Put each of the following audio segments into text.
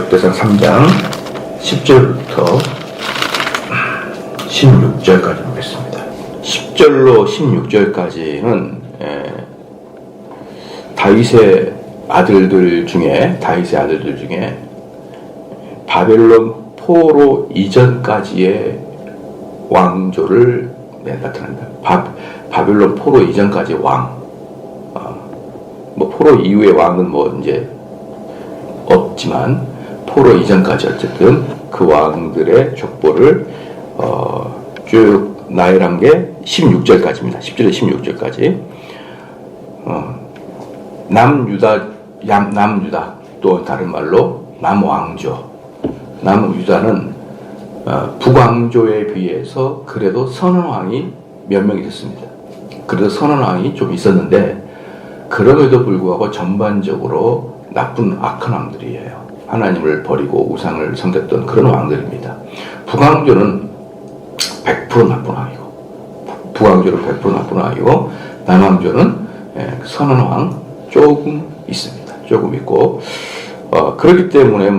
역대상 3장 10절부터 16절까지 보겠습니다. 10절로 16절까지는 다윗의 아들들 중에 바벨론 포로 이전까지의 왕조를 나타낸다. 바벨론 포로 이전까지 왕. 뭐 포로 이후의 왕은 뭐 이제 없지만 포로 이전까지 어쨌든 그 왕들의 족보를 쭉 나열한 게 16절까지입니다. 10절에 16절까지. 남유다 또 다른 말로 남왕조. 남유다는 북왕조에 비해서 그래도 선언왕이 몇 명 있었습니다. 그래도 선언왕이 좀 있었는데 그럼에도 불구하고 전반적으로 나쁜 악한 왕들이에요. 하나님을 버리고 우상을 섬겼던 그런 왕들입니다. 북왕조는 100% 나쁜 왕이고, 북왕조는 100% 나쁜 왕이고, 남왕조는 선언왕 조금 있습니다. 조금 있고, 그렇기 때문에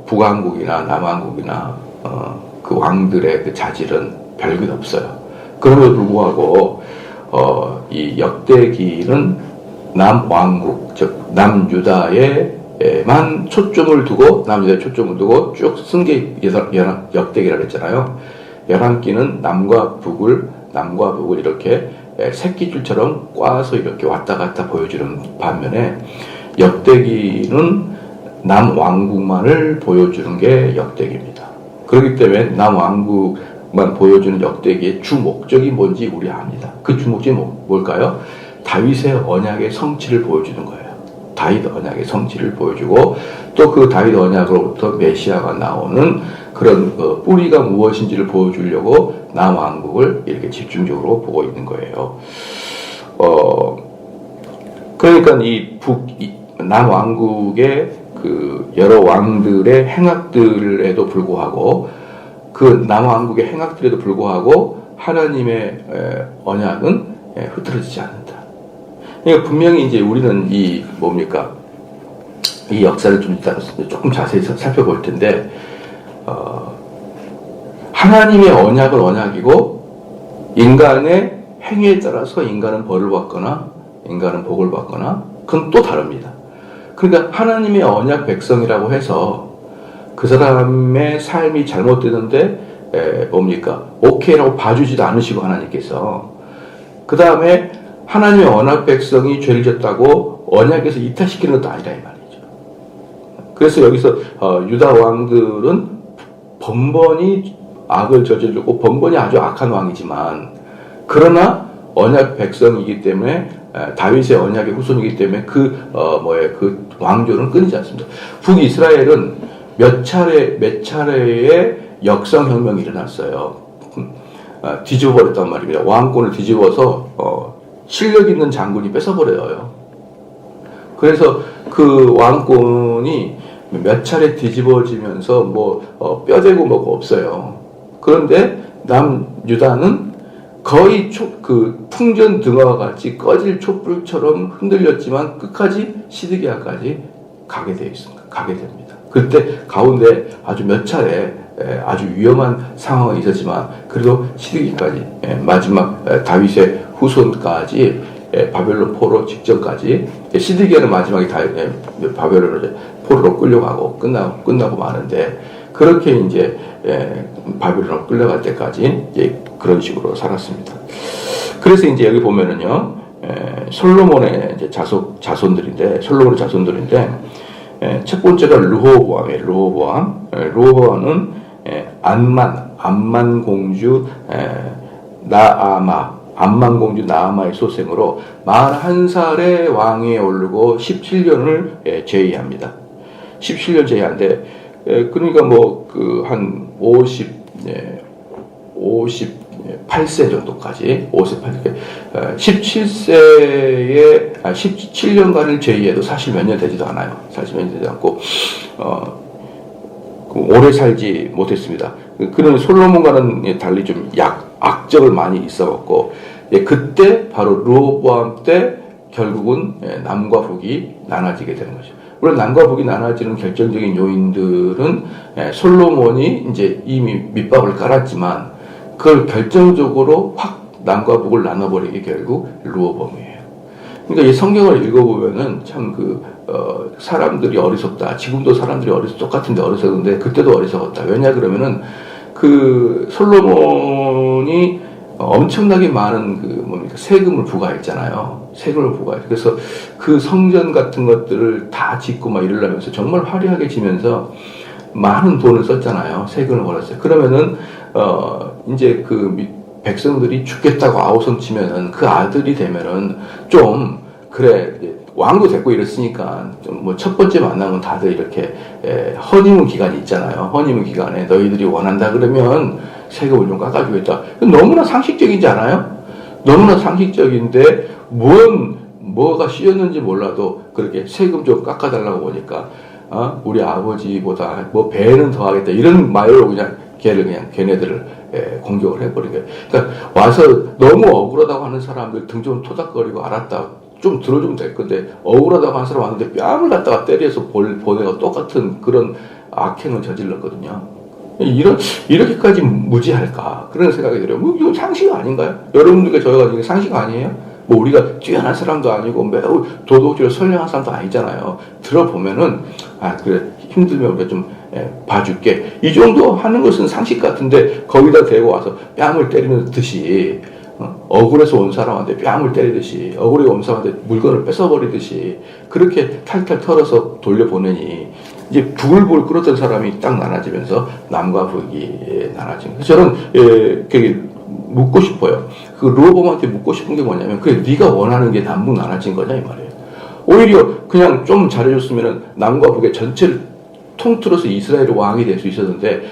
북왕국이나 남왕국이나 그 왕들의 그 자질은 별것 없어요. 그럼에도 불구하고 이 역대기는 남왕국, 즉 남유다에만 초점을 두고 쭉 쓴 게 역대기라고 했잖아요. 11기는 남과 북을 이렇게 새끼줄처럼 꽈서 이렇게 왔다 갔다 보여주는 반면에 역대기는 남왕국만을 보여주는 게 역대기입니다. 그렇기 때문에 남왕국만 보여주는 역대기의 주 목적이 뭔지 우리 압니다. 그 주 목적이 뭘까요? 다윗의 언약의 성취를 보여주는 거예요. 다윗 언약의 성취를 보여주고 또 그 다윗 언약으로부터 메시아가 나오는 그런 뿌리가 무엇인지를 보여주려고 남왕국을 이렇게 집중적으로 보고 있는 거예요. 그러니까 이 남왕국의 그 여러 왕들의 행악들에도 불구하고 그 남왕국의 행악들에도 불구하고 하나님의 언약은 흐트러지지 않는다. 그러니까 분명히 이제 우리는 이 역사를 좀 이따 조금 자세히 살펴볼 텐데, 하나님의 언약은 언약이고, 인간의 행위에 따라서 인간은 벌을 받거나, 인간은 복을 받거나, 그건 또 다릅니다. 그러니까 하나님의 언약 백성이라고 해서 그 사람의 삶이 잘못되는데, 오케이라고 봐주지도 않으시고 하나님께서, 그 다음에 하나님의 언약 백성이 죄를 졌다고 언약에서 이탈시키는 것도 아니라 이 말이죠. 그래서 여기서 유다 왕들은 번번이 악을 저지르고 번번이 아주 악한 왕이지만 그러나 언약 백성이기 때문에 다윗의 언약의 후손이기 때문에 그 왕조는 끊이지 않습니다. 북이스라엘은 몇 차례의 역성혁명이 일어났어요. 뒤집어버렸단 말입니다. 왕권을 뒤집어서 실력 있는 장군이 뺏어버려요. 그래서 그 왕권이 몇 차례 뒤집어지면서 뼈대고 뭐가 없어요. 그런데 남유다는 거의 풍전등화와 같이 꺼질 촛불처럼 흔들렸지만 끝까지 시드기야까지 가게 됩니다. 그때 가운데 아주 몇 차례 아주 위험한 상황이 있었지만 그래도 시드기까지 마지막 다윗의 후손까지 바벨론 포로 직전까지 시드기야는 마지막에 바벨론 포로로 끌려가고 끝나고 마는데 그렇게 이제 바벨론으로 끌려갈 때까지 이제 그런 식으로 살았습니다. 그래서 이제 여기 보면은요 솔로몬의 이제 자손들인데 첫 번째가 르호보암이에요. 르호보암은 암만 공주 나아마의 소생으로 41살의 왕위에 오르고 17년을 제위합니다. 17년 제위하는데 그러니까 한 58세 정도까지 17년간을 제위해도 사실 몇 년 되지도 않아요. 사실 몇 년 되지 않고 오래 살지 못했습니다. 그는 솔로몬과는 달리 좀 악적을 많이 있어갖고 그때 바로 르호보암 때 결국은 남과 북이 나눠지게 되는 거죠. 물론 남과 북이 나눠지는 결정적인 요인들은 솔로몬이 이제 이미 밑밥을 깔았지만 그걸 결정적으로 확 남과 북을 나눠버리게 결국 르호보암이에요. 그러니까 이 성경을 읽어보면은 참 사람들이 어리석다. 지금도 사람들이 똑같은데 어리석은데 그때도 어리석었다. 왜냐 그러면은 그 솔로몬이 엄청나게 많은 세금을 부과했잖아요. 세금을 부과했어요. 그래서 그 성전 같은 것들을 다 짓고 막 이러려면서 정말 화려하게 지면서 많은 돈을 썼잖아요. 세금을 벌었어요. 그러면은 이제 백성들이 죽겠다고 아우성 치면은 그 아들이 되면은 좀 그래 왕도 됐고 이랬으니까 좀 첫 번째 만나면 다들 이렇게 허니문 기간이 있잖아요. 허니문 기간에 너희들이 원한다 그러면 세금을 좀 깎아주겠다. 너무나 상식적이지 않아요? 너무나 상식적인데 뭐가 씌었는지 몰라도 그렇게 세금 좀 깎아달라고 보니까 우리 아버지보다 배는 더하겠다 이런 말로 그냥 걔네들을 공격을 해버린 거예요. 그러니까 와서 너무 억울하다고 하는 사람들 등 좀 토닥거리고 알았다. 좀 들어주면 될 건데 억울하다고 하는 사람 왔는데 뺨을 갖다가 때려서 보내가 똑같은 그런 악행을 저질렀거든요. 이렇게까지 무지할까? 그런 생각이 들어요. 이거 상식 아닌가요? 여러분들께 저희가 이게 상식 아니에요? 우리가 뛰어난 사람도 아니고 매우 도덕적으로 선량한 사람도 아니잖아요. 들어보면은 그래 힘들면 우리가 좀 봐줄게. 이 정도 하는 것은 상식 같은데 거기다 대고 와서 뺨을 때리는 듯이 억울해서 온 사람한테 뺨을 때리듯이 억울해 온 사람한테 물건을 뺏어버리듯이 그렇게 탈탈 털어서 돌려보내니 이제 부글부글 끓었던 사람이 딱 나눠지면서 남과 북이 나눠지는. 저는 되게 묻고 싶어요. 르호보암한테 묻고 싶은 게 뭐냐면 그래 네가 원하는 게 남북 나눠진 거냐 이 말이에요. 오히려 그냥 좀 잘해줬으면은 남과 북의 전체를 통틀어서 이스라엘 왕이 될 수 있었는데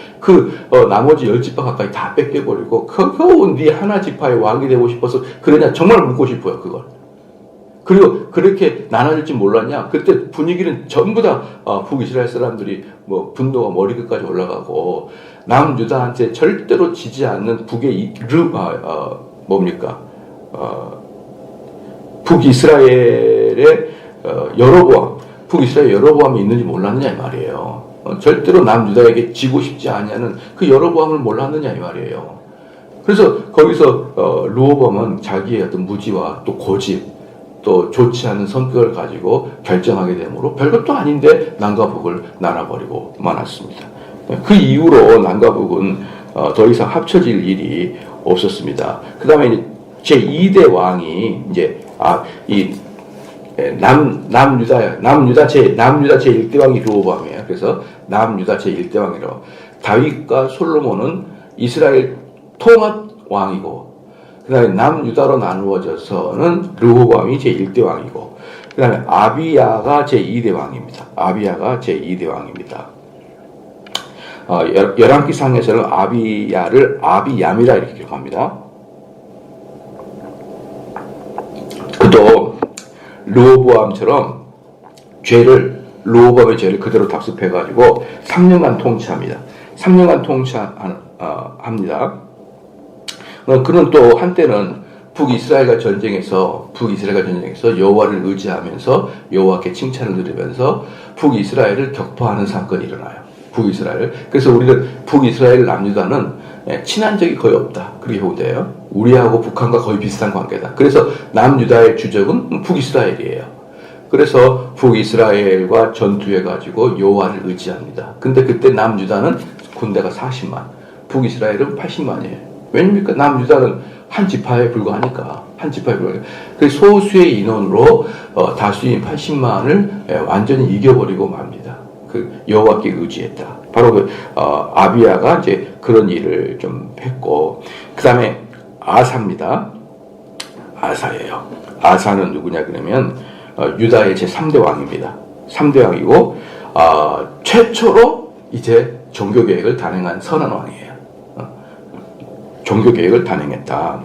나머지 10지파 가까이 다 뺏겨버리고 겨우 네 하나 지파의 왕이 되고 싶어서 그러냐 정말 묻고 싶어요 그걸. 그리고 그렇게 나눠질지 몰랐냐? 그때 분위기는 전부 다 북이스라엘 사람들이 분노가 머리끝까지 올라가고 남유다한테 절대로 지지 않는 북의 북이스라엘의 북이스라엘 여로보암이 있는지 몰랐느냐 이 말이에요. 절대로 남유다에게 지고 싶지 않냐는 그 여로보암을 몰랐느냐 이 말이에요. 그래서 거기서 르호보암은 자기의 어떤 무지와 또 고집 또 좋지 않은 성격을 가지고 결정하게 되므로 별것도 아닌데 남과 북을 나눠버리고 말았습니다. 그 이후로 남과 북은 더 이상 합쳐질 일이 없었습니다. 그 다음에 제2대 왕이 이제 남유다 제1대 왕이 르호보암이에요. 그래서 남유다 제1대 왕이라고. 다윗과 솔로몬은 이스라엘 통합 왕이고 그 다음에 남유다로 나누어져서는 르호보암이 제1대 왕이고 그 다음에 아비야가 제2대 왕입니다. 아비야가 제2대 왕입니다. 열왕기상에서는 아비야를 아비얌이라 이렇게 기록합니다. 그도 르호보암처럼 르호보암의 죄를 그대로 답습해가지고 3년간 통치합니다. 3년간 통치합니다. 그는 또 한때는 북이스라엘과 전쟁에서 여호와를 의지하면서 여호와께 칭찬을 들으면서 북이스라엘을 격파하는 사건이 일어나요. 그래서 우리는 북이스라엘 남유다는 친한 적이 거의 없다. 그렇게 보대요. 우리하고 북한과 거의 비슷한 관계다. 그래서 남유다의 주적은 북이스라엘이에요. 그래서 북이스라엘과 전투해가지고 여호와를 의지합니다. 근데 그때 남유다는 군대가 40만, 북이스라엘은 80만이에요. 왜입니까? 남유다는 한 지파에 불과하니까. 그래서 소수의 인원으로 다수인 80만을 완전히 이겨버리고 맙니다. 여호와께 의지했다. 바로 아비야가 이제 그런 일을 좀 했고, 그 다음에 아사입니다. 아사예요. 아사는 누구냐 그러면 유다의 제 3대 왕입니다. 3대 왕이고 최초로 이제 종교 개혁을 단행한 선한 왕이에요. 종교 개혁을 단행했다.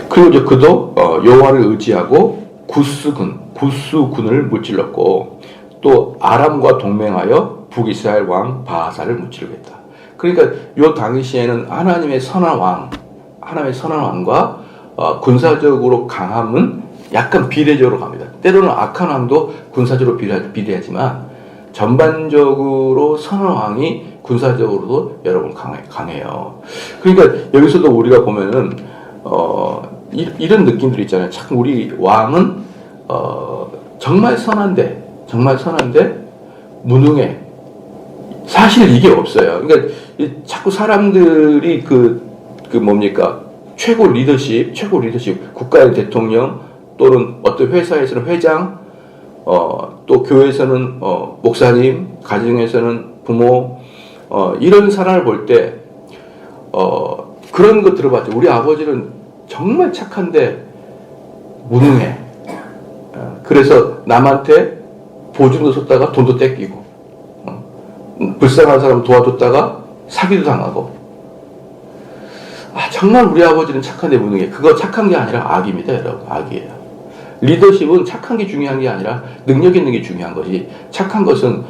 그리고 이제 그도 여호와를 의지하고 구스군을 무찔렀고 또 아람과 동맹하여 북이스라엘 왕 바하사를 무찌르겠다. 그러니까 요 당시에는 하나님의 선한 왕과 군사적으로 강함은 약간 비례적으로 갑니다. 때로는 악한 왕도 군사적으로 비례하지만 전반적으로 선한 왕이 군사적으로도 여러분 강해요. 그러니까 여기서도 우리가 보면은 이런 느낌들이 있잖아요. 참 우리 왕은 정말 선한데 무능해. 사실 이게 없어요. 그러니까 자꾸 사람들이 뭡니까? 최고 리더십, 국가의 대통령 또는 어떤 회사에서는 회장, 또 교회에서는 목사님, 가정에서는 부모, 이런 사람을 볼 때 그런 거 들어봤죠. 우리 아버지는 정말 착한데 무능해. 그래서 남한테 보증도 섰다가 돈도 뺏기고, 불쌍한 사람 도와줬다가 사기도 당하고. 정말 우리 아버지는 착한데 무능해. 그거 착한 게 아니라 악입니다, 여러분. 악이에요. 리더십은 착한 게 중요한 게 아니라 능력 있는 게 중요한 거지, 착한 것은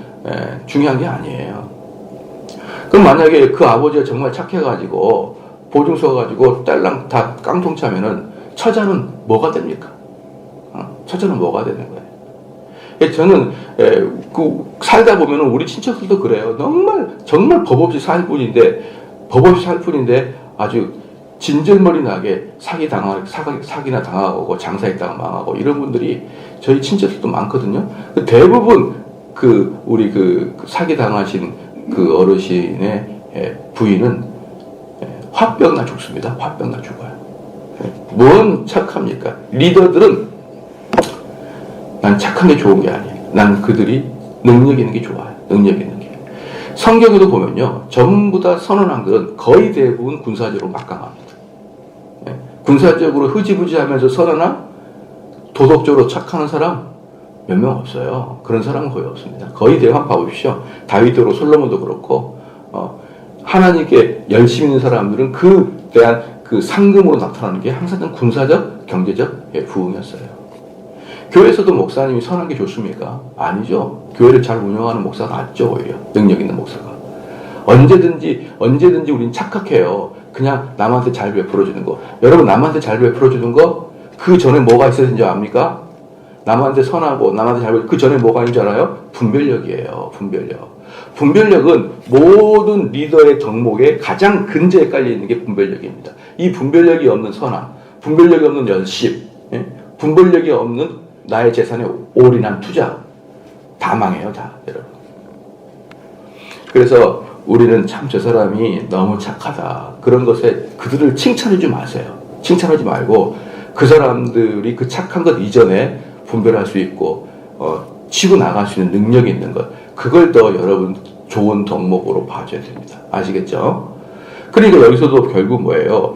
중요한 게 아니에요. 그럼 만약에 그 아버지가 정말 착해가지고 보증 서가지고 딸랑 다 깡통 차면은 처자는 뭐가 됩니까? 처자는 뭐가 되는 거예요? 저는 살다 보면은 우리 친척들도 그래요. 정말 법 없이 살 뿐인데 아주 진절머리 나게 사기나 당하고 장사했다가 망하고 이런 분들이 저희 친척들도 많거든요. 대부분 우리 사기 당하신 그 어르신의 부인은 화병나 죽습니다. 화병나 죽어요. 뭔 착합니까? 리더들은 난 착한 게 좋은 게 아니에요. 난 그들이 능력 있는 게 좋아요. 능력 있는 게. 성경에도 보면요, 전부 다 선언 왕들은 거의 대부분 군사적으로 막강합니다. 군사적으로 흐지부지하면서 선언한 도덕적으로 착한 사람 몇 명 없어요. 그런 사람은 거의 없습니다. 거의 대부분 봐보십시오. 다윗도 솔로몬도 그렇고 하나님께 열심히 있는 사람들은 대한 상금으로 나타나는 게 항상 군사적, 경제적 부흥이었어요. 교회에서도 목사님이 선한 게 좋습니까? 아니죠. 교회를 잘 운영하는 목사가 낫죠, 오히려. 능력 있는 목사가. 언제든지 우린 착각해요. 그냥 남한테 잘 베풀어주는 거. 여러분, 남한테 잘 베풀어주는 거, 그 전에 뭐가 있어야 되는지 압니까? 남한테 선하고, 남한테 잘 베풀어, 그 전에 뭐가 있는 줄 알아요? 분별력이에요, 분별력. 분별력은 모든 리더의 덕목에 가장 근저에 깔려있는 게 분별력입니다. 이 분별력이 없는 선함, 분별력이 없는 연습, 분별력이 없는 나의 재산에 올인한 투자, 다 망해요, 다, 여러분. 그래서 우리는 참 저 사람이 너무 착하다. 그런 것에 그들을 칭찬하지 마세요. 칭찬하지 말고 그 사람들이 그 착한 것 이전에 분별할 수 있고 치고 나갈 수 있는 능력이 있는 것, 그걸 더 여러분 좋은 덕목으로 봐줘야 됩니다. 아시겠죠? 그러니까 여기서도 결국 뭐예요?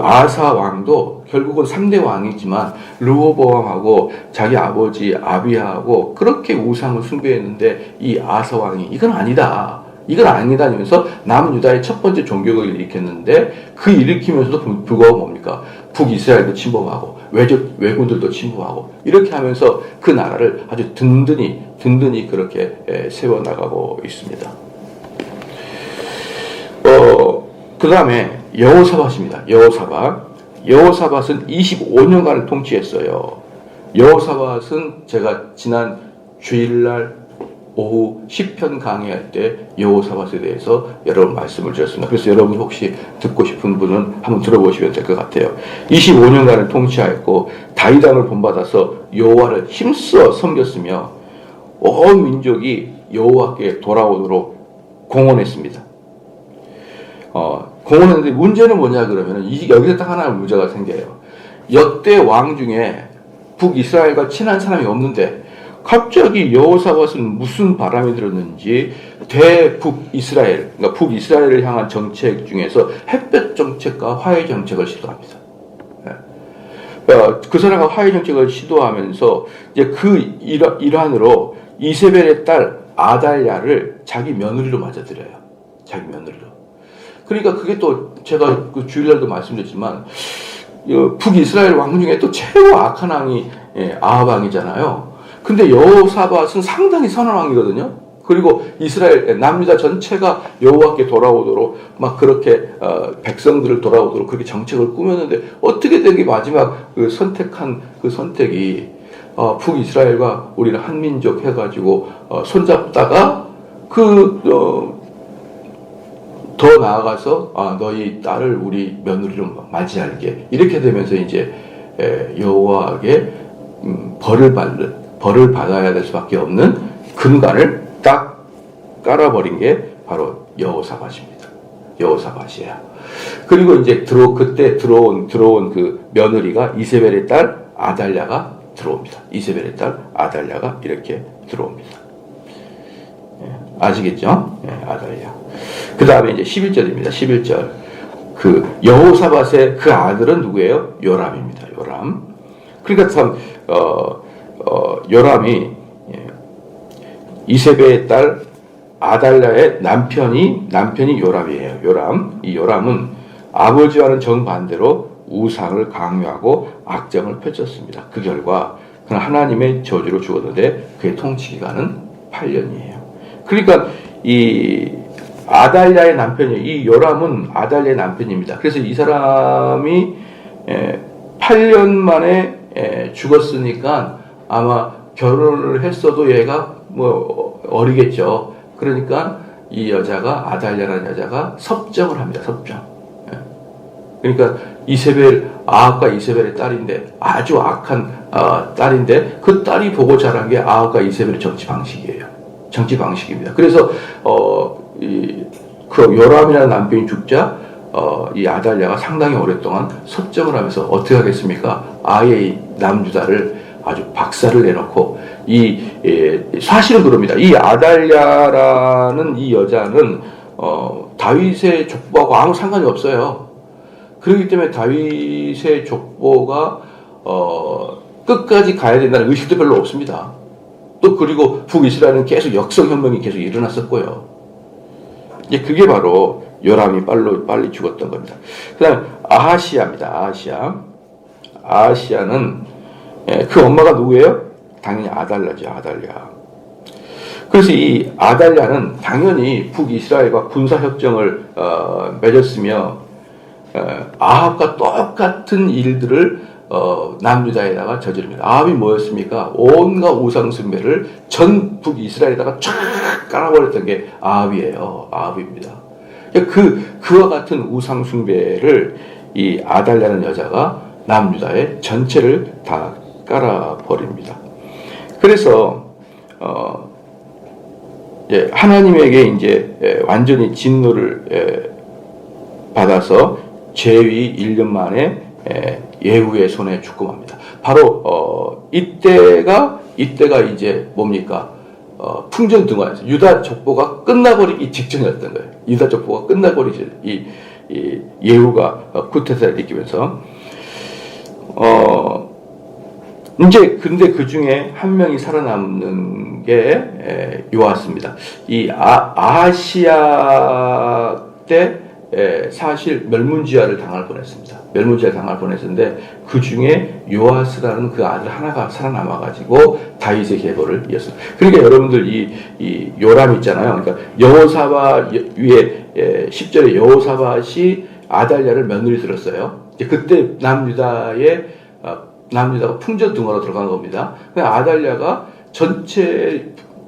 아사 왕도 결국은 3대 왕이지만 르호보암하고 자기 아버지 아비야하고 그렇게 우상을 숭배했는데 이 아사 왕이 이건 아니다 하면서 남유다의 첫 번째 종교를 일으켰는데, 그 일으키면서도 불구하고 뭡니까? 북이스라엘도 침범하고 왜군들도 침범하고 이렇게 하면서 그 나라를 아주 든든히 그렇게 세워나가고 있습니다. 그 다음에 여호사밧입니다. 여호사밧은 25년간을 통치했어요. 여호사밧은 제가 지난 주일날 오후 시편 강의할 때 여호사밧에 대해서 여러분 말씀을 드렸습니다. 그래서 여러분 혹시 듣고 싶은 분은 한번 들어보시면 될 것 같아요. 25년간을 통치하였고 다윗 왕을 본받아서 여호와를 힘써 섬겼으며 온 민족이 여호와께 돌아오도록 공언했습니다. 공언했는데 문제는 뭐냐 그러면 여기서 딱 하나 문제가 생겨요. 역대 왕 중에 북이스라엘과 친한 사람이 없는데 갑자기 여호사밧은 무슨 바람이 들었는지 대북이스라엘, 그러니까 북이스라엘을 향한 정책 중에서 햇볕 정책과 화해 정책을 시도합니다. 그 사람과 화해 정책을 시도하면서 이제 그 일환으로 이세벨의 딸 아달랴를 자기 며느리로 맞아들여요. 자기 며느리로. 그러니까 그게 또 제가 주일날도 말씀드렸지만 북이스라엘 왕 중에 또 최고 악한 왕이 아합 왕이잖아요. 근데 여호사밧은 상당히 선한 왕이거든요. 그리고 이스라엘 남유다 전체가 여호와께 돌아오도록 막 그렇게 백성들을 돌아오도록 그렇게 정책을 꾸몄는데 어떻게 된 게 마지막 그 선택한 그 선택이 북이스라엘과 우리를 한민족 해가지고 손잡다가 더 나아가서 너희 딸을 우리 며느리로 맞이할게 이렇게 되면서 이제 여호와에게 벌을 받아야 될 수밖에 없는 근간을 딱 깔아버린 게 바로 여호사밧입니다. 여호사밧이에요. 그리고 이제 그때 들어온 그 며느리가 이세벨의 딸 아달랴가 들어옵니다. 이세벨의 딸 아달랴가 이렇게 들어옵니다. 아시겠죠? 아달랴. 그 다음에 이제 11절입니다. 11절. 그 여호사밧의 그 아들은 누구예요? 요람입니다. 요람. 그러니까 참 요람이 이세벨의 딸 아달랴의 남편이 요람이에요. 요람. 이 요람은 아버지와는 정반대로 우상을 강요하고 악정을 펼쳤습니다. 그 결과 그는 하나님의 저주로 죽었는데 그의 통치 기간은 8년이에요. 그러니까 이 아달랴의 남편이에요. 이 요람은 아달랴의 남편입니다. 그래서 이 사람이 8년 만에 죽었으니까 아마 결혼을 했어도 얘가 뭐 어리겠죠. 그러니까 이 여자가 아달랴라는 여자가 섭정을 합니다. 섭정. 그러니까 아합과 이세벨의 딸인데 아주 악한 딸인데 그 딸이 보고 자란 게 아합과 이세벨의 정치 방식이에요. 정치 방식입니다. 그래서 그 요람이라는 남편이 죽자 이 아달랴가 상당히 오랫동안 섭정을 하면서 어떻게 하겠습니까? 아예 이 남유다를 아주 박살을 내놓고 사실은 그럽니다. 이 아달랴라는 이 여자는 다윗의 족보하고 아무 상관이 없어요. 그렇기 때문에 다윗의 족보가 끝까지 가야 된다는 의식도 별로 없습니다. 또 그리고 북이스라엘은 계속 역성혁명이 계속 일어났었고요. 이제 그게 바로 요람이 빨리 죽었던 겁니다. 그 다음에 아하시아입니다. 아하시아는 그 엄마가 누구예요? 당연히 아달랴죠. 아달랴. 그래서 이 아달랴는 당연히 북이스라엘과 군사협정을 맺었으며 아합과 똑같은 일들을 남유다에다가 저지릅니다. 아합이 뭐였습니까? 온갖 우상숭배를 전 북이스라엘에다가 쫙 깔아버렸던 게 아합이에요. 아합입니다. 그와 같은 우상숭배를 이 아달랴는 여자가 남유다의 전체를 다 깔아버립니다. 그래서 하나님에게 이제 완전히 진노를 받아서 제위 1년 만에 예후의 손에 죽음합니다. 바로 이때가 이제 뭡니까? 풍전등화에서 유다 족보가 끝나버리기 직전이었던 거예요. 유다 족보가 끝나버리기 이 예후가 쿠데타를 일으키면서 이제 근데 그 중에 한 명이 살아남는 게 요아스입니다. 이 아하시아 때 사실 멸문지화를 당할 뻔했습니다. 멸문지화를 당할 뻔했는데 그 중에 요아스라는 그 아들 하나가 살아남아가지고 다윗의 계보를 이었습니다. 그러니까 여러분들 이 요람 있잖아요. 그러니까 여호사밧 위에 10절에 여호사밧이 아달랴를 며느리 들었어요. 이제 그때 남유다가 풍전등화로 들어간 겁니다. 아달랴가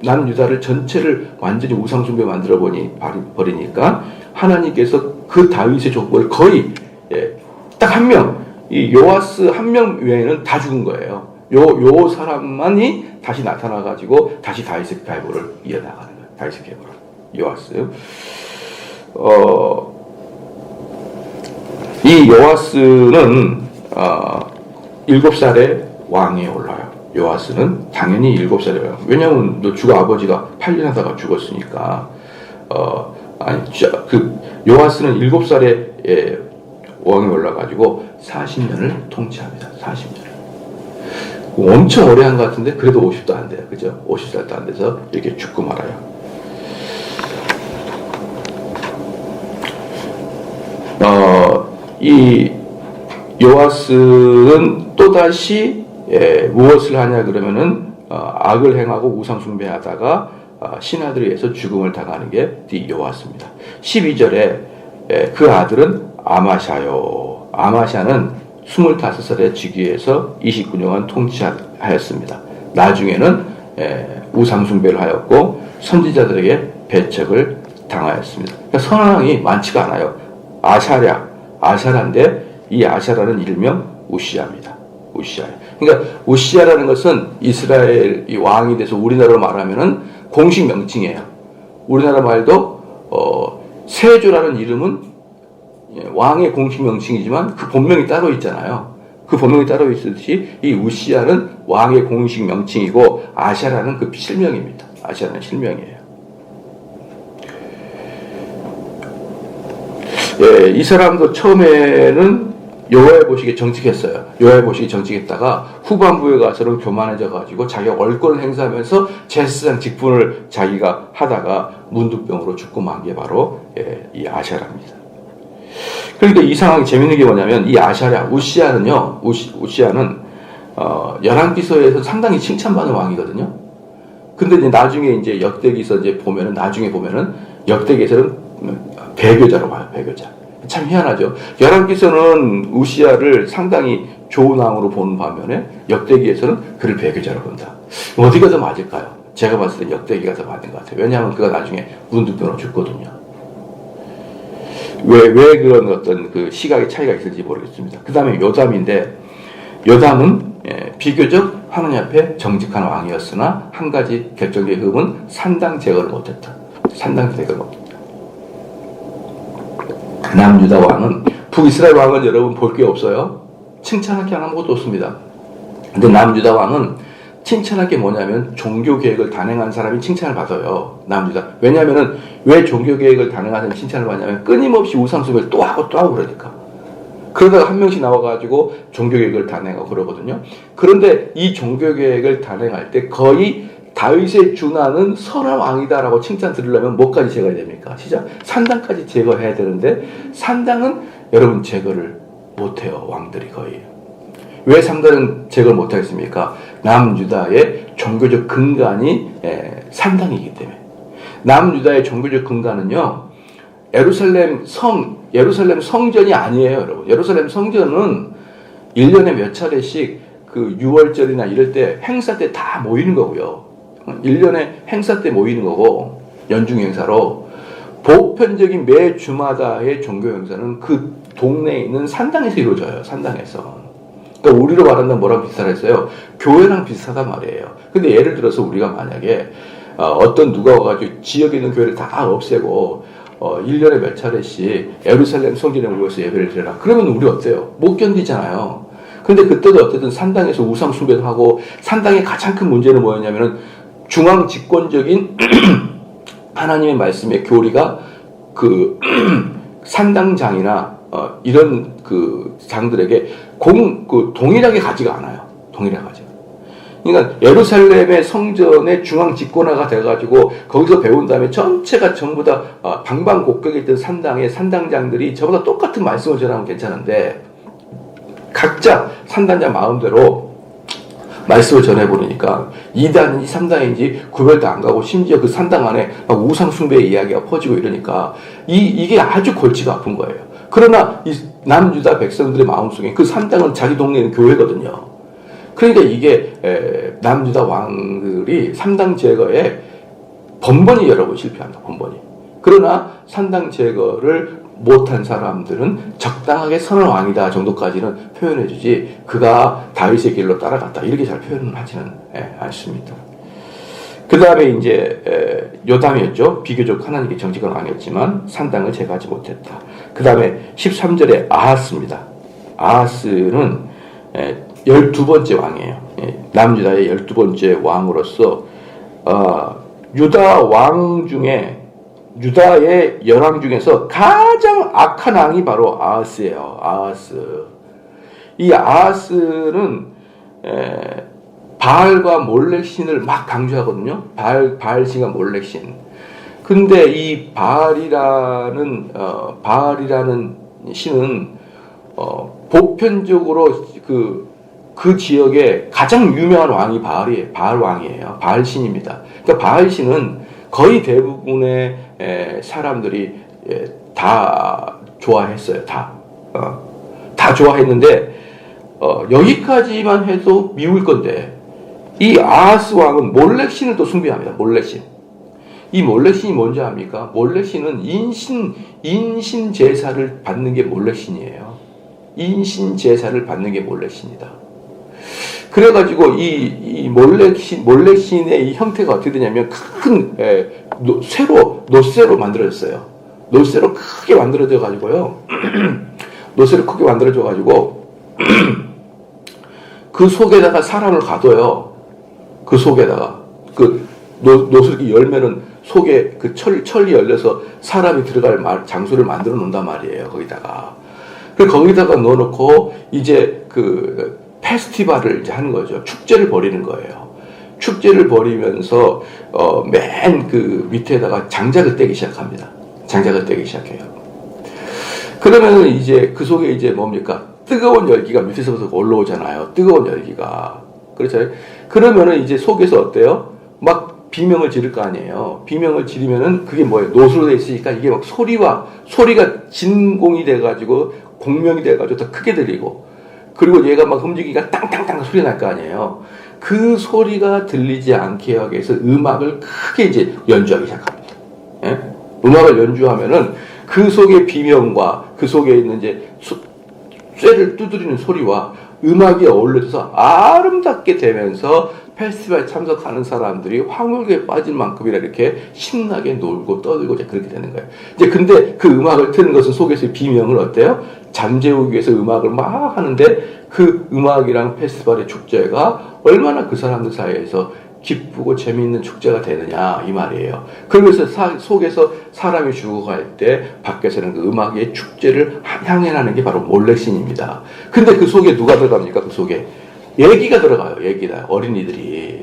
남유다를 전체를 완전히 우상숭배 만들어 버리니까 하나님께서 그 다윗의 족보를 거의 딱 한 명, 이 요아스 한 명 외에는 다 죽은 거예요. 요 사람만이 다시 나타나가지고 다시 다윗의 계보를 이어나가는 거예요. 다윗의 계보를. 요아스. 이 요아스는 7살에 왕위에 올라요. 요아스는 당연히 7살에 올라요. 왜냐하면 주 아버지가 8년 하다가 죽었으니까. 요아스는 7살에 왕에 올라가지고 40년을 통치합니다. 40년을. 엄청 오래 한 것 같은데 그래도 50도 안 돼요. 그죠? 50살도 안 돼서 이렇게 죽고 말아요. 이 요아스는 또다시 무엇을 하냐 그러면은 악을 행하고 우상 숭배하다가 신하들에 의해서 죽음을 당하는 게 여호아스입니다. 12절에 그 아들은 아마샤요. 아마샤는 25살에 즉위해서 29년간 통치하였습니다. 나중에는 우상숭배를 하였고 선지자들에게 배척을 당하였습니다. 그러니까 선왕이 많지가 않아요. 아샤라인데 이 아샤라는 일명 우시아입니다. 우시아. 그러니까 우시아라는 것은 이스라엘 왕이 돼서 우리나라로 말하면은 공식 명칭이에요. 우리나라 말도 세조라는 이름은 왕의 공식 명칭이지만 그 본명이 따로 있잖아요. 그 본명이 따로 있듯이 이 우시아는 왕의 공식 명칭이고 아샤라는 그 실명입니다. 아샤라는 실명이에요. 이 사람도 처음에는 여호와의 보시기에 정직했어요. 여호와의 보시기에 정직했다가 후반부에 가서는 교만해져 가지고 자기가 월권을 행사하면서 제사장 직분을 자기가 하다가 문두병으로 죽고 만 게 바로 이 아샤라입니다. 그러니까 이 상황이 재밌는 게 뭐냐면 이 아샤랴 우시아는요. 우시아는 열왕기서에서 상당히 칭찬받는 왕이거든요. 근데 이제 나중에 이제 역대기서 나중에 보면은 역대기에서는 배교자로 봐요. 배교자. 참 희한하죠. 열왕기서는 우시아를 상당히 좋은 왕으로 보는 반면에 역대기에서는 그를 배교자로 본다. 어디가 더 맞을까요? 제가 봤을 때 역대기가 더 맞는 것 같아요. 왜냐하면 그가 나중에 문두병으로 죽거든요. 왜 그런 어떤 그 시각의 차이가 있을지 모르겠습니다. 그 다음에 요담인데, 요담은 비교적 하느님 앞에 정직한 왕이었으나 한 가지 결정적인 흠은 산당 제거를 못했다. 산당 제거를 못했다. 남유다 왕은, 북이스라엘 왕은 여러분 볼 게 없어요. 칭찬할 게 아무것도 없습니다. 근데 남유다 왕은 칭찬할 게 뭐냐면 종교개혁을 단행한 사람이 칭찬을 받아요. 남유다. 왜냐하면 왜 종교개혁을 단행한 사람이 칭찬을 받냐면 끊임없이 우상숭배를 또 하고 그러니까. 그러다가 한 명씩 나와가지고 종교개혁을 단행하고 그러거든요. 그런데 이 종교개혁을 단행할 때 거의 다윗에 준하는 선한 왕이다라고 칭찬 들으려면 뭐까지 제거해야 됩니까? 시작. 산당까지 제거해야 되는데 산당은 여러분 제거를 못해요. 왕들이 거의. 왜 산당은 제거를 못하겠습니까? 남유다의 종교적 근간이 산당이기 때문에. 남유다의 종교적 근간은요, 예루살렘 성전이 아니에요, 여러분. 예루살렘 성전은 1년에 몇 차례씩 그 6월절이나 이럴 때 행사 때 다 모이는 거고요. 1년에 행사 때 모이는 거고, 연중 행사로. 보편적인 매 주마다의 종교 행사는 그 동네에 있는 산당에서 이루어져요, 산당에서. 그러니까 우리로 말한다면 뭐랑 비슷하다 했어요? 교회랑 비슷하단 말이에요. 근데 예를 들어서 우리가 만약에 어떤 누가 와가지고 지역에 있는 교회를 다 없애고 1년에 몇 차례씩 예루살렘 성전에 모여서 예배를 드려라. 그러면 우리 어때요? 못 견디잖아요. 근데 그때도 어쨌든 산당에서 우상 숭배도 하고 산당의 가장 큰 문제는 뭐였냐면은 중앙 집권적인 하나님의 말씀의 교리가 그 산당장이나 이런 그 장들에게 동일하게 가지가 않아요. 동일하게 가지가. 그러니까 예루살렘의 성전의 중앙 집권화가 돼가지고 거기서 배운 다음에 전체가 전부 다 방방곡곡에 있던 산당의 산당장들이 전부 다 똑같은 말씀을 전하면 괜찮은데 각자 산당장 마음대로 말씀을 전해버리니까 2단인지 3단인지 구별도 안 가고 심지어 그 산당 안에 막 우상숭배의 이야기가 퍼지고 이러니까 이게 아주 골치가 아픈 거예요. 그러나 이 남유다 백성들의 마음속에 그 산당은 자기 동네는 교회거든요. 그러니까 이게 남유다 왕들이 산당 제거에 번번이 여러 번 실패한다. 번번이. 그러나 산당 제거를 못한 사람들은 적당하게 선한 왕이다 정도까지는 표현해주지 그가 다윗의 길로 따라갔다 이렇게 잘 표현은 하지는 않습니다. 그 다음에 이제 요담이었죠. 비교적 하나님께 정직한 왕이었지만 산당을 제거하지 못했다. 그 다음에 13절에 아하스입니다. 아하스는 12번째 왕이에요. 남유다의 12번째 왕으로서 유다 왕 중에 유다의 열왕 중에서 가장 악한 왕이 바로 아하스예요. 아하스. 이 아하스는 바알과 몰렉신을 막 강조하거든요. 바알신과 몰렉신. 근데 이 바알이라는 신은 보편적으로 그 그 지역에 가장 유명한 왕이 바알이에요. 바알 왕이에요. 바알 신입니다. 그러니까 바알 신은 거의 대부분의 사람들이 다 좋아했어요. 다 좋아했는데 여기까지만 해도 미울 건데 이 아하스 왕은 몰렉 신을 또 숭배합니다. 몰렉 신. 이 몰렉 신이 뭔지 압니까? 몰렉 신은 인신 제사를 받는 게 몰렉 신이에요. 인신 제사를 받는 게 몰렉 신이다. 그래가지고 이 몰렉 신의 이 형태가 어떻게 되냐면 큰 노쇠로 만들어졌어요. 노쇠로 크게 만들어져 가지고요. 노쇠로 크게 만들어져 가지고 그 속에다가 사람을 가둬요. 그 속에다가 노쇠를 열면은 속에 그 철이 열려서 사람이 들어갈 장소를 만들어 놓는단 말이에요. 거기다가. 거기다가 넣어놓고 이제 그 페스티벌을 이제 하는 거죠. 축제를 벌이는 거예요. 축제를 벌이면서 맨 그 밑에다가 장작을 떼기 시작합니다. 장작을 떼기 시작해요. 그러면 이제 그 속에 이제 뭡니까? 뜨거운 열기가 밑에서부터 올라오잖아요. 뜨거운 열기가. 그렇죠? 그러면은 이제 속에서 어때요? 막 비명을 지를 거 아니에요. 비명을 지르면은 그게 뭐예요? 노수로 돼 있으니까 이게 막 소리가 진공이 돼가지고 공명이 돼가지고 더 크게 들리고, 그리고 얘가 막 움직이니까 땅땅땅 소리 날 거 아니에요. 그 소리가 들리지 않게 하기 위해서 음악을 크게 이제 연주하기 시작합니다. 예? 음악을 연주하면은 그 속의 비명과 그 속에 있는 이제 쇠를 두드리는 소리와 음악이 어울려져서 아름답게 되면서 페스티벌에 참석하는 사람들이 황홀에 빠질 만큼이나 이렇게 신나게 놀고 떠들고 이제 그렇게 되는 거예요. 이제 근데 그 음악을 트는 것은 속에서의 비명을 어때요? 잠재우기 위해서 음악을 막 하는데 그 음악이랑 페스티벌의 축제가 얼마나 그 사람들 사이에서 기쁘고 재미있는 축제가 되느냐 이 말이에요. 그러면서 속에서 사람이 죽어갈 때 밖에서는 그 음악의 축제를 향해나는 게 바로 몰렉신입니다. 근데 그 속에 누가 들어갑니까? 그 속에 얘기가 들어가요. 얘기다. 어린이들이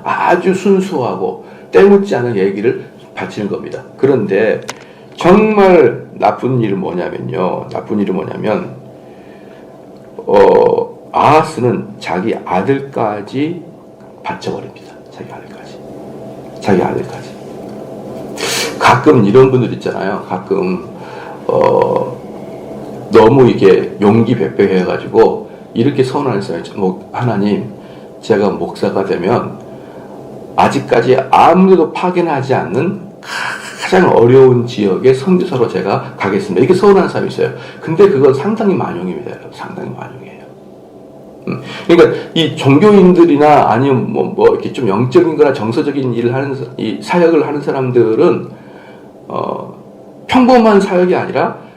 아주 순수하고 때묻지 않은 얘기를 바치는 겁니다. 그런데 정말 나쁜 일은 뭐냐면요. 아하스는 자기 아들까지 바쳐버립니다. 자기 아들까지. 가끔 이런 분들 있잖아요. 가끔 너무 이게 용기백백해가지고 이렇게 서운했어요. 하나님, 제가 목사가 되면 아직까지 아무데도 파견하지 않는 가장 어려운 지역의 선교사로 제가 가겠습니다. 이렇게 서운한 사람이 있어요. 근데 그건 상당히 만용입니다. 상당히 만용이에요. 그러니까 이 종교인들이나 아니면 뭐 이렇게 좀 영적인 거나 정서적인 일을 하는, 이 사역을 하는 사람들은 평범한 사역이 아니라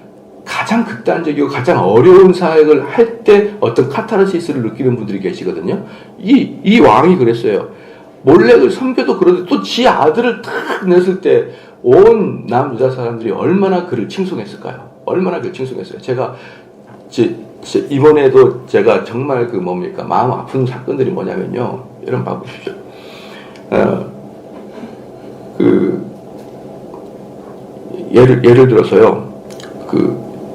가장 극단적이고 가장 어려운 사역을 할 때 어떤 카타르시스를 느끼는 분들이 계시거든요. 이 왕이 그랬어요. 몰렉을 섬겨도 그런데 또 지 아들을 탁 냈을 때 온 남유다 사람들이 얼마나 그를 칭송했을까요? 얼마나 그를 칭송했어요. 제가 이번에도 제가 정말 그 뭡니까 마음 아픈 사건들이 뭐냐면요. 여러분 봐보십시오. 예를 들어서요.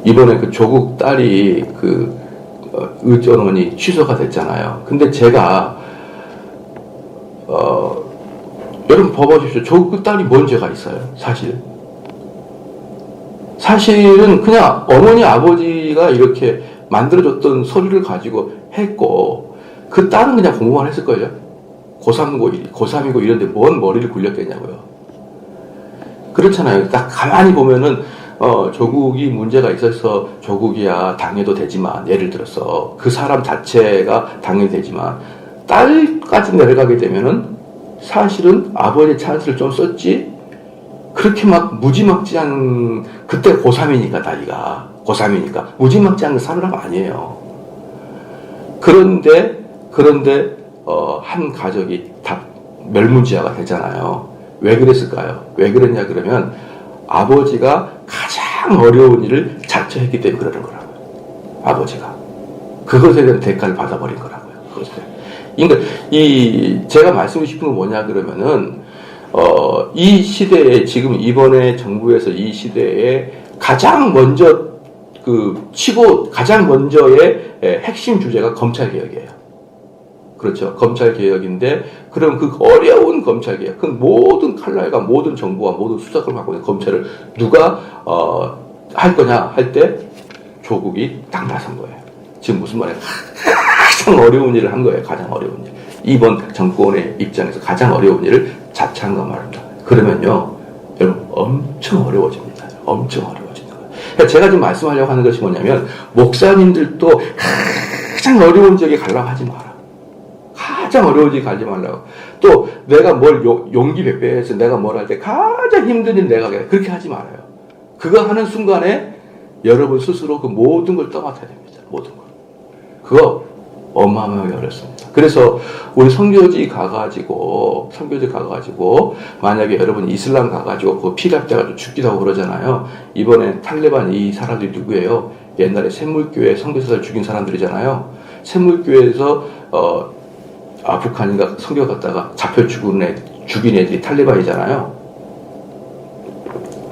이번에 그 조국 딸이 의전원이 취소가 됐잖아요. 근데 제가 여러분 봐보십시오. 조국 딸이 뭔 죄가 있어요? 사실은 그냥 어머니 아버지가 이렇게 만들어줬던 소리를 가지고 했고 그 딸은 그냥 공부만 했을걸요. 고3이고 이런데 뭔 머리를 굴렸겠냐고요. 그렇잖아요. 딱 가만히 보면은 조국이 문제가 있어서 조국이야 당해도 되지만, 예를 들어서 그 사람 자체가 당해도 되지만 딸까지 내려가게 되면은 사실은 아버지의 찬스를 좀 썼지, 그렇게 막 무지막지한, 그때 고3이니까 나이가 고3이니까 무지막지한 사람 아니에요. 그런데 한 가족이 다 멸문지화가 되잖아요. 왜 그랬을까요? 왜 그랬냐 그러면 아버지가 가장 어려운 일을 자처했기 때문에 그러는 거라고요. 아버지가 그것에 대한 대가를 받아버린 거라고요. 그러니까 제가 말씀드리고 싶은 건 뭐냐 그러면은 이 시대에, 지금 이번에 정부에서 이 시대에 가장 먼저의 핵심 주제가 검찰개혁이에요. 그렇죠. 검찰개혁인데, 그럼 그 어려운 검찰개혁, 그 모든 칼날과 모든 정보와 모든 수사권을 갖고 있는 검찰을 누가, 할 거냐 할 때, 조국이 딱 나선 거예요. 지금 무슨 말이에요? 가장 어려운 일을 한 거예요. 가장 어려운 일. 이번 정권의 입장에서 가장 어려운 일을 자처한 거 말입니다. 그러면요, 여러분, 엄청 어려워집니다. 엄청 어려워집니다. 그러니까 제가 지금 말씀하려고 하는 것이 뭐냐면, 목사님들도 가장 어려운 지역에 가려고 하지 마라. 가장 어려운 지역에 가지 말라고. 또, 내가 뭘 용기 백배해서 내가 뭘 할 때 가장 힘든 일 내가 하게. 그렇게 하지 말아요. 그거 하는 순간에 여러분 스스로 그 모든 걸 떠맡아야 됩니다. 모든 걸. 그거 어마어마하게 어렵습니다. 그래서 우리 선교지 가가지고 만약에 여러분 이슬람 가가지고 그 피랍돼가지고 죽기도 하고 그러잖아요. 이번에 탈레반 이 사람들이 누구예요? 옛날에 샘물교회 선교사들 죽인 사람들이잖아요. 샘물교회에서 아프간인가 선교 갔다가 잡혀 죽인 애들이 탈레반이잖아요.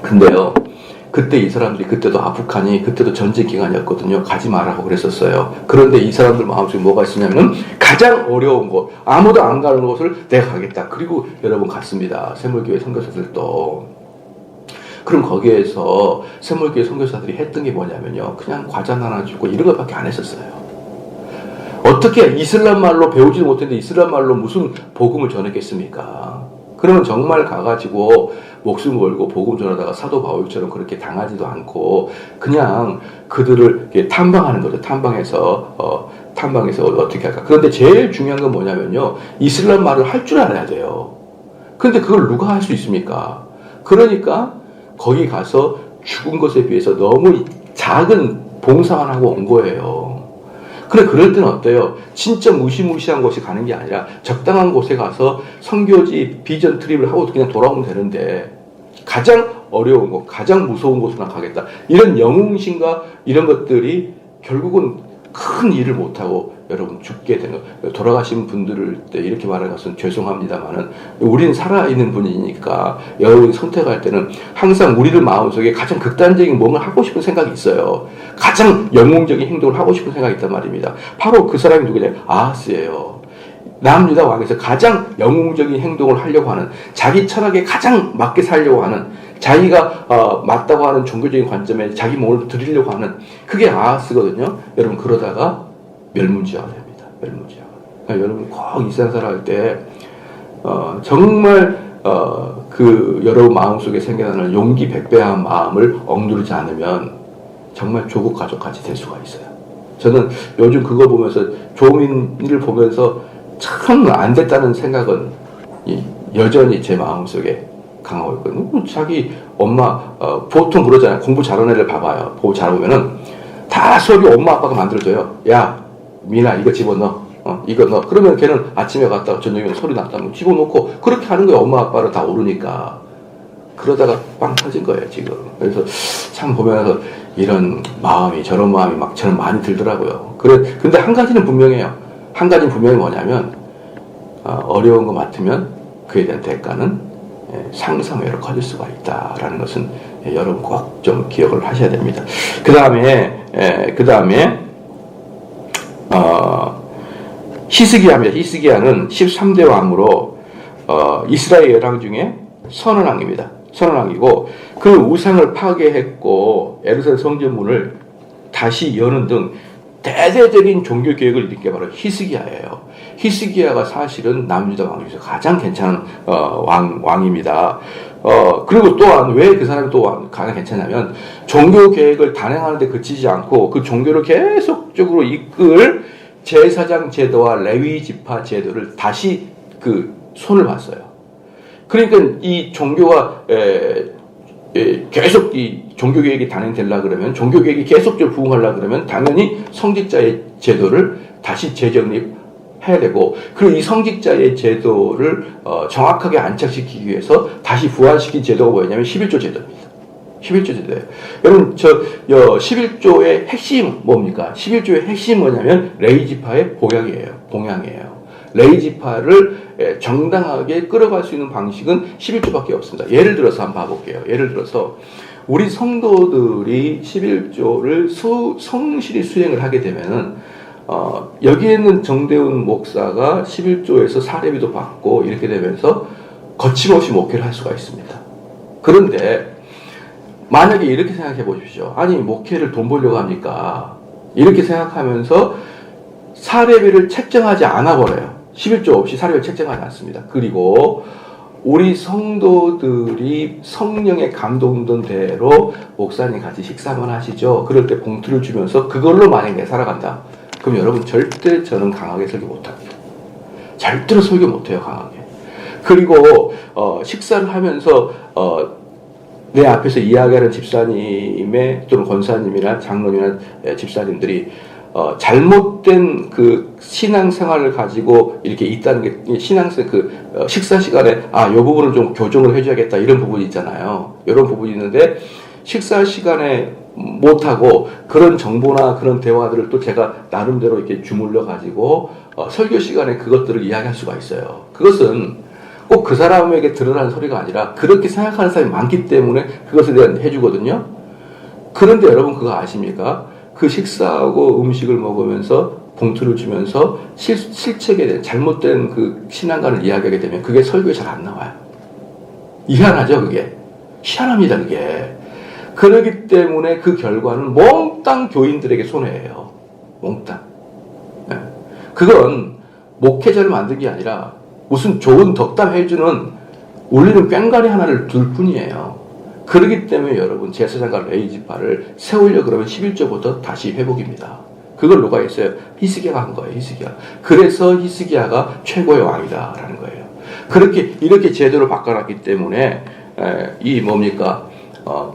근데요, 그때 이 사람들이, 그때도 아프간이, 그때도 전쟁 기간이었거든요. 가지 말라고 그랬었어요. 그런데 이 사람들 마음속에 뭐가 있었냐면, 가장 어려운 곳, 아무도 안 가는 곳을 내가 가겠다. 그리고 여러분 갔습니다. 샘물교회 선교사들도. 그럼 거기에서 샘물교회 선교사들이 했던 게 뭐냐면요, 그냥 과자 하나 주고 이런 것밖에 안 했었어요. 어떻게 이슬람 말로 배우지도 못했는데 이슬람 말로 무슨 복음을 전했겠습니까? 그러면 정말 가가지고 목숨 걸고 복음 전하다가 사도 바울처럼 그렇게 당하지도 않고 그냥 그들을 탐방하는 거죠. 탐방해서 어떻게 할까. 그런데 제일 중요한 건 뭐냐면요, 이슬람 말을 할 줄 알아야 돼요. 그런데 그걸 누가 할 수 있습니까? 그러니까 거기 가서 죽은 것에 비해서 너무 작은 봉사만 하고 온 거예요. 그래, 그럴 때는 어때요? 진짜 무시무시한 곳에 가는 게 아니라 적당한 곳에 가서 선교지 비전 트립을 하고 그냥 돌아오면 되는데, 가장 어려운 곳, 가장 무서운 곳으로 가겠다. 이런 영웅심과 이런 것들이 결국은 큰 일을 못하고 여러분 죽게 되는, 돌아가신 분들을 이렇게 말하는 것은 죄송합니다만은 우리는 살아있는 분이니까 여러분이 선택할 때는 항상 우리들 마음속에 가장 극단적인 뭔가 하고 싶은 생각이 있어요. 가장 영웅적인 행동을 하고 싶은 생각이 있단 말입니다. 바로 그 사람이 누구냐? 아하스예요. 남유다 왕에서 가장 영웅적인 행동을 하려고 하는, 자기 철학에 가장 맞게 살려고 하는, 자기가 맞다고 하는 종교적인 관점에 자기 몸을 드리려고 하는, 그게 아하스거든요. 여러분, 그러다가 멸문지화가 됩니다. 멸문지화가. 그러니까 여러분 꼭 이산사를 할 때 정말 그 여러분 마음속에 생겨나는 용기 백배한 마음을 억누르지 않으면 정말 조국 가족같이 될 수가 있어요. 저는 요즘 그거 보면서, 조민이를 보면서 참 안 됐다는 생각은 여전히 제 마음속에 강하고 있거든요. 자기 엄마, 보통 그러잖아요. 공부 잘하는 애를 봐봐요. 보고 잘하면은 다 수업이 엄마 아빠가 만들어줘요. 야, 미나 이거 집어넣어. 이거 넣어. 그러면 걔는 아침에 갔다가 저녁에 소리 났다면 집어넣고 그렇게 하는 거예요. 엄마 아빠를 다 오르니까. 그러다가 빵 터진 거예요, 지금. 그래서 참 보면서 이런 마음이, 저런 마음이 막 저는 많이 들더라고요. 근데 한 가지는 분명해요. 한 가지는 분명히 뭐냐면, 어려운 거 맡으면 그에 대한 대가는 상상외로 커질 수가 있다라는 것은 여러분 꼭 좀 기억을 하셔야 됩니다. 그 다음에 히스기야입니다. 히스기야는 13대 왕으로 이스라엘 열왕 중에 선언왕입니다. 선언왕이고, 그 우상을 파괴했고 예루살렘 성전문을 다시 여는 등 대대적인 종교 개혁을 일으킨 게 바로 히스기야예요. 히스기야가 사실은 남유다 왕 중에서 가장 괜찮은 왕입니다. 그리고 또한 왜 그 사람이 또 가장 괜찮냐면, 종교 개혁을 단행하는 데 그치지 않고 그 종교를 계속적으로 이끌 제사장 제도와 레위 지파 제도를 다시 그 손을 봤어요. 그러니까 이 종교가 계속 이 종교개혁이 단행되려고 그러면, 종교개혁이 계속적으로 부흥하려고 그러면 당연히 성직자의 제도를 다시 재정립해야 되고, 그리고 이 성직자의 제도를 정확하게 안착시키기 위해서 다시 부활시킨 제도가 뭐냐면 11조 제도입니다. 11조 제도예요. 여러분, 11조의 핵심 뭡니까? 11조의 핵심 뭐냐면 레위지파의 봉양이에요. 레위지파를 정당하게 끌어갈 수 있는 방식은 11조밖에 없습니다. 예를 들어서 한번 봐볼게요. 예를 들어서 우리 성도들이 11조를 성실히 수행을 하게 되면은 여기에 있는 정대훈 목사가 11조에서 사례비도 받고 이렇게 되면서 거침없이 목회를 할 수가 있습니다. 그런데 만약에 이렇게 생각해 보십시오. 아니 목회를 돈 벌려고 합니까? 이렇게 생각하면서 사례비를 책정하지 않아 버려요. 11조 없이 사례비를 책정하지 않습니다. 그리고 우리 성도들이 성령에 감동된 대로 목사님 같이 식사만 하시죠. 그럴 때 봉투를 주면서 그걸로 만약에 살아간다. 그럼 여러분 절대 저는 강하게 설교 못합니다. 절대로 설교 못해요. 강하게. 그리고 식사를 하면서 내 앞에서 이야기하는 집사님의 또는 권사님이나 장로님이나 집사님들이 잘못된 그 신앙생활을 가지고 이렇게 있다는 게 신앙생 식사 시간에 이 부분을 좀 교정을 해줘야겠다 이런 부분이 있잖아요. 이런 부분이 있는데 식사 시간에 못하고 그런 정보나 그런 대화들을 또 제가 나름대로 이렇게 주물러 가지고 설교 시간에 그것들을 이야기할 수가 있어요. 그것은 꼭 그 사람에게 들으라는 소리가 아니라 그렇게 생각하는 사람이 많기 때문에 그것에 대한 해주거든요. 그런데 여러분 그거 아십니까? 그 식사하고 음식을 먹으면서 봉투를 주면서 실책에 대한 잘못된 그 신앙관을 이야기하게 되면 그게 설교에 잘 안 나와요. 희한하죠, 그게. 희한합니다, 그게. 그렇기 때문에 그 결과는 몽땅 교인들에게 손해예요. 몽땅. 네. 그건 목회자를 만든 게 아니라 무슨 좋은 덕담 해주는 울리는 꽹과리 하나를 둘 뿐이에요. 그렇기 때문에 여러분 제사장과 레위지파를 세우려 그러면 11조부터 다시 회복입니다. 그걸 누가 했어요? 히스기야가 한 거예요. 히스기야. 그래서 히스기야가 최고의 왕이다라는 거예요. 이렇게 제도를 바꿔놨기 때문에 이 뭡니까?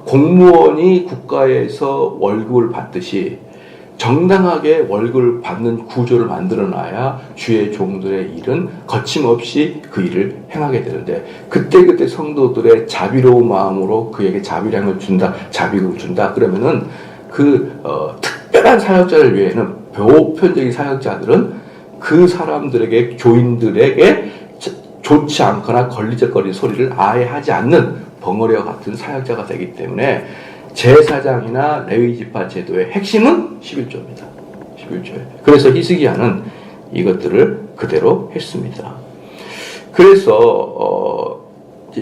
공무원이 국가에서 월급을 받듯이 정당하게 월급을 받는 구조를 만들어놔야 주의 종들의 일은 거침없이 그 일을 행하게 되는데 그때 성도들의 자비로운 마음으로 그에게 자비량을 준다, 자비금을 준다 그러면은 특별한 사역자를 위해는 보편적인 사역자들은 그 사람들에게 교인들에게 좋지 않거나 걸리적거리는 소리를 아예 하지 않는 벙어리와 같은 사역자가 되기 때문에 제사장이나 레위지파 제도의 핵심은 11조입니다. 11조에. 그래서 히스기야는 이것들을 그대로 했습니다. 그래서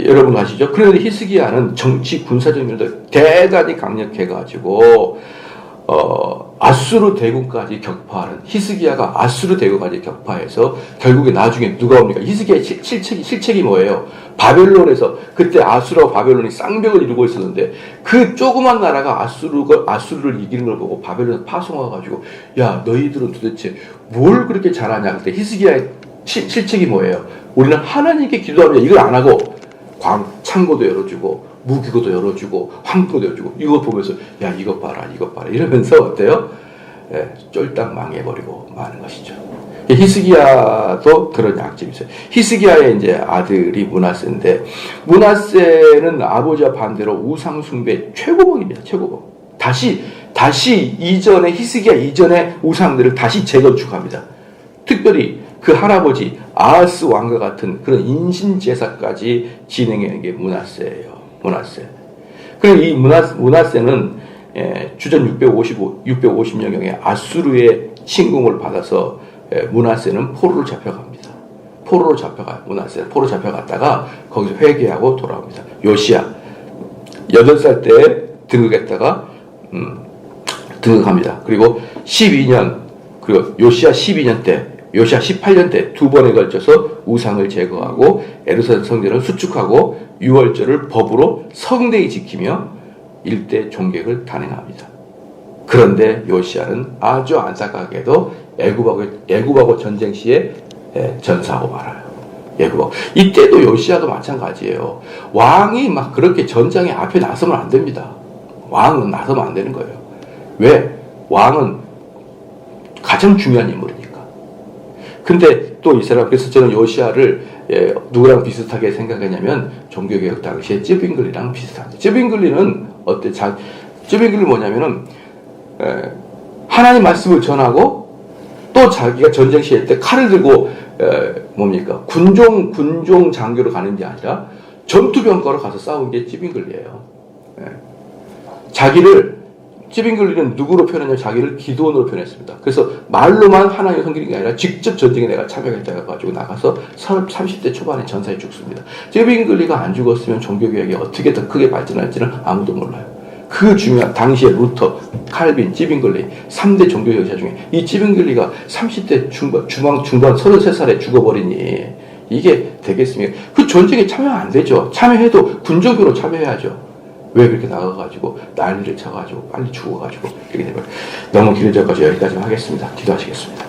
여러분 아시죠? 그런데 히스기야는 정치 군사적 면에서 대단히 강력해가지고 아수르 대군까지 격파하는 히스기야가 아수르 대군까지 격파해서 결국에 나중에 누가 옵니까? 히스기야의 실책이 뭐예요? 바벨론에서 그때 아수르와 바벨론이 쌍벽을 이루고 있었는데 그 조그만 나라가 아수르를 이기는 걸 보고 바벨론에서 파송와가지고 야 너희들은 도대체 뭘 그렇게 잘하냐? 그때 히스기야의 실책이 뭐예요? 우리는 하나님께 기도하면 이걸 안 하고 창고도 열어주고 무기고도 열어주고 황토도 열어주고 이거 보면서 야 이것 봐라 이러면서 어때요? 쫄딱 망해버리고 마는 것이죠. 히스기야도 그런 약점이 있어요. 히스기야의 이제 아들이 므낫세인데 므낫세는 아버지와 반대로 우상 숭배 최고봉입니다. 최고봉. 다시 이전에 히스기야 이전의 우상들을 다시 재건축합니다. 특별히 그 할아버지 아하스 왕과 같은 그런 인신 제사까지 진행하는 게 므낫세예요. 므낫세. 그리고 이 므낫세는 주전 650년경에 아수르의 침공을 받아서 므낫세는 포로로 잡혀갑니다. 포로로 잡혀가요. 므낫세는 포로 잡혀갔다가 거기서 회개하고 돌아옵니다. 요시야 8살 때 등극했다가 등극합니다. 그리고 12년 그리고 요시야 12년 때 요시야 18년 때 두 번에 걸쳐서 우상을 제거하고 예루살렘 성전을 수축하고 유월절을 법으로 성대히 지키며 일대 종객을 단행합니다. 그런데 요시야는 아주 안타깝게도 애굽하고 전쟁 시에 전사하고 말아요. 애굽하고 이때도 요시야도 마찬가지예요. 왕이 막 그렇게 전장에 앞에 나서면 안 됩니다. 왕은 나서면 안 되는 거예요. 왜? 왕은 가장 중요한 인물이니까. 근데 또 이 사람 그래서 저는 요시야를 누구랑 비슷하게 생각했냐면 종교개혁 당시에 쯔빙글리랑 비슷합니다. 쯔빙글리는 쯔빙글리 뭐냐면은 하나님 말씀을 전하고 또 자기가 전쟁 시에 때 칼을 들고 뭡니까 군종 장교로 가는 게 아니라 전투병과로 가서 싸운 게 쯔빙글리예요. 자기를 찌빙글리는 누구로 표현했냐? 자기를 기도원으로 표현했습니다. 그래서 말로만 하나님의 섬기는 게 아니라 직접 전쟁에 내가 참여하겠다 해가지고 나가서 30대 초반에 전사에 죽습니다. 찌빙글리가 안 죽었으면 종교개혁이 어떻게 더 크게 발전할지는 아무도 몰라요. 그 중요한 당시에 루터, 칼빈, 찌빙글리 3대 종교개혁자 중에 이 찌빙글리가 30대 중반 33살에 죽어버리니 이게 되겠습니까? 그 전쟁에 참여 안 되죠. 참여해도 군정교로 참여해야죠. 왜 그렇게 나가가지고 난리를 쳐가지고 빨리 죽어가지고 이렇게 되면 너무 길어져가지고 여기까지만 하겠습니다. 기도하시겠습니다.